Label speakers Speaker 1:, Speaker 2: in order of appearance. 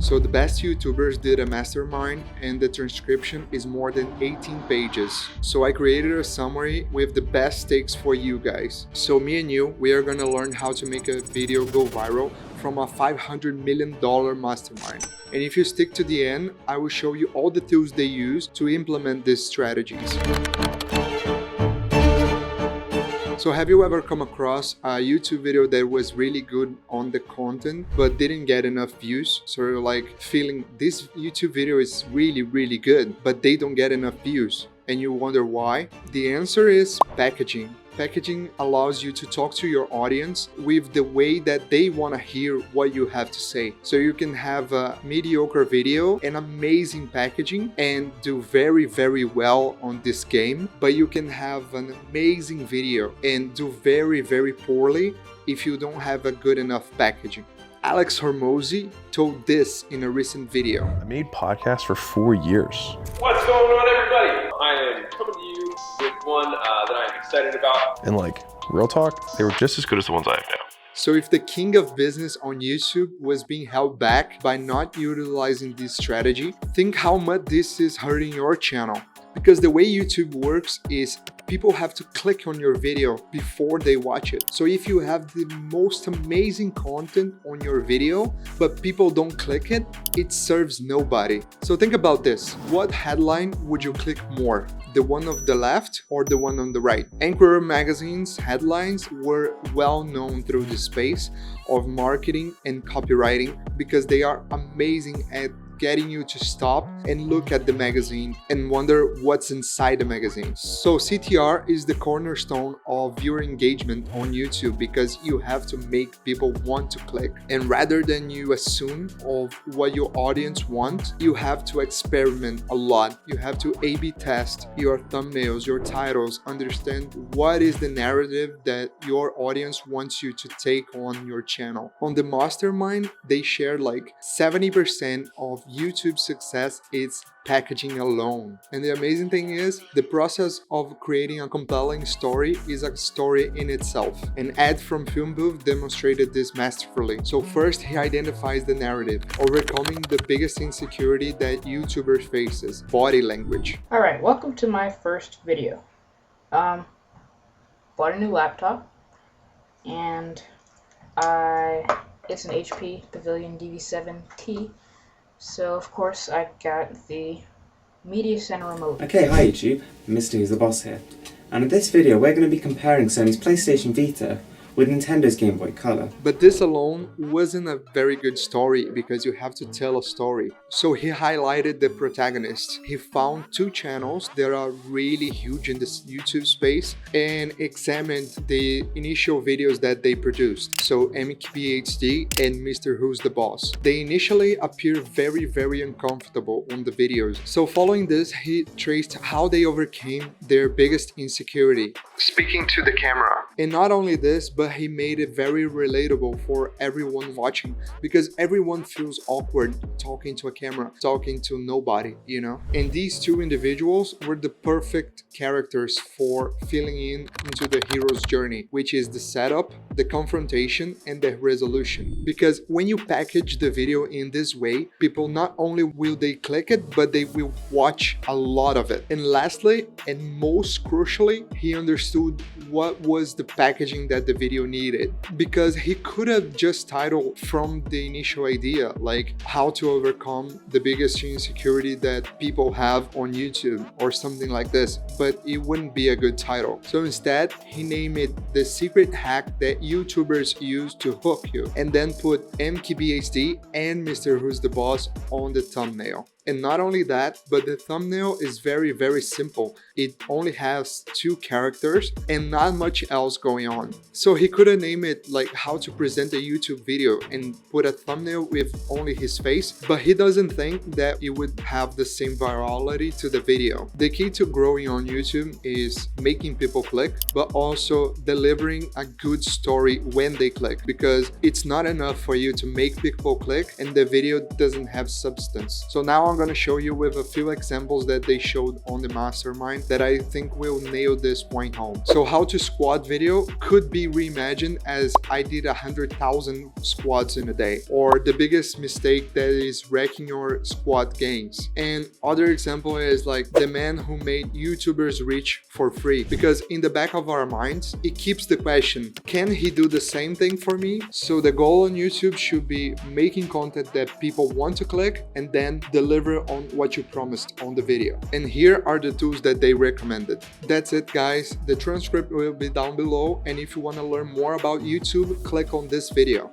Speaker 1: So the best YouTubers did a mastermind and the transcription is more than 18 pages. So I created a summary with the best takes for you guys. So me and you, we are gonna learn how to make a video go viral from a $500 million mastermind. And if you stick to the end, I will show you all the tools they use to implement these strategies. So have you ever come across a YouTube video that was really good on the content but didn't get enough views? So you're like feeling this YouTube video is really good, but they don't get enough views. And you wonder why? The answer is packaging. Packaging allows you to talk to your audience with the way that they want to hear what you have to say. So you can have a mediocre video and amazing packaging and do very well on this game, but you can have an amazing video and do very poorly if you don't have a good enough packaging. Hormozi told this in a recent video.
Speaker 2: I made podcasts for 4 years.
Speaker 3: What's going on, everybody? I am coming to you with one that I'm excited about.
Speaker 2: And like, real talk, they were just as good as the ones I have now.
Speaker 1: So if the king of business on YouTube was being held back by not utilizing this strategy, think how much this is hurting your channel. Because the way YouTube works is people have to click on your video before they watch it. So if you have the most amazing content on your video, but people don't click it, it serves nobody. So think about this. What headline would you click more? The one on the left or the one on the right? Anchor Magazine's headlines were well known through the space of marketing and copywriting because they are amazing at getting you to stop and look at the magazine and wonder what's inside the magazine. So CTR is the cornerstone of viewer engagement on YouTube because you have to make people want to click. And rather than you assume of what your audience wants, you have to experiment a lot. You have to A/B test your thumbnails, your titles, understand what is the narrative that your audience wants you to take on your channel. On the mastermind, they shared like 70% of YouTube success is packaging alone. And the amazing thing is, the process of creating a compelling story is a story in itself. An ad from Film Booth demonstrated this masterfully. So first, he identifies the narrative, overcoming the biggest insecurity that YouTubers faces, body language.
Speaker 4: Alright, welcome to my first video. Bought a new laptop, and it's an HP Pavilion DV7T. So of course I got the Media Center remote.
Speaker 5: Okay, hi YouTube, Mr. Who's the Boss here. And in this video we're going to be comparing Sony's PlayStation Vita with Nintendo's Game Boy Color.
Speaker 1: But this alone wasn't a very good story because you have to tell a story. So he highlighted the protagonist. He found two channels that are really huge in this YouTube space and examined the initial videos that they produced. So MKBHD and Mr. Who's the Boss. They initially appear very uncomfortable on the videos. So following this, he traced how they overcame their biggest insecurity. Speaking to the camera. And not only this, but he made it very relatable for everyone watching because everyone feels awkward talking to a camera, talking to nobody, you know? And these two individuals were the perfect characters for filling into the hero's journey, which is the setup, the confrontation, and the resolution. Because when you package the video in this way, people not only will they click it, but they will watch a lot of it. And lastly, and most crucially, he understood what was the packaging that the video needed, because he could have just titled from the initial idea, like how to overcome the biggest insecurity that people have on YouTube or something like this, but it wouldn't be a good title. So instead, he named it the secret hack that YouTubers use to hook you, and then put MKBHD and Mr. Who's the Boss on the thumbnail. And not only that, but the thumbnail is very simple. It only has two characters and not much else going on. So he could have named it like how to present a YouTube video and put a thumbnail with only his face, but he doesn't think that it would have the same virality to the video. The key to growing on YouTube is making people click, but also delivering a good story when they click, because it's not enough for you to make people click and the video doesn't have substance. So now I'm gonna show you with a few examples that they showed on the Mastermind that I think will nail this point home. So how to squat video could be reimagined as I did 100,000 squats in a day, or the biggest mistake that is wrecking your squat gains. And other example is like the man who made YouTubers rich for free, because in the back of our minds it keeps the question, can he do the same thing for me? So the goal on YouTube should be making content that people want to click and then deliver on what you promised on the video. And here are the tools that they recommended. That's it, guys. The transcript will be down below, and if you want to learn more about YouTube, click on this video.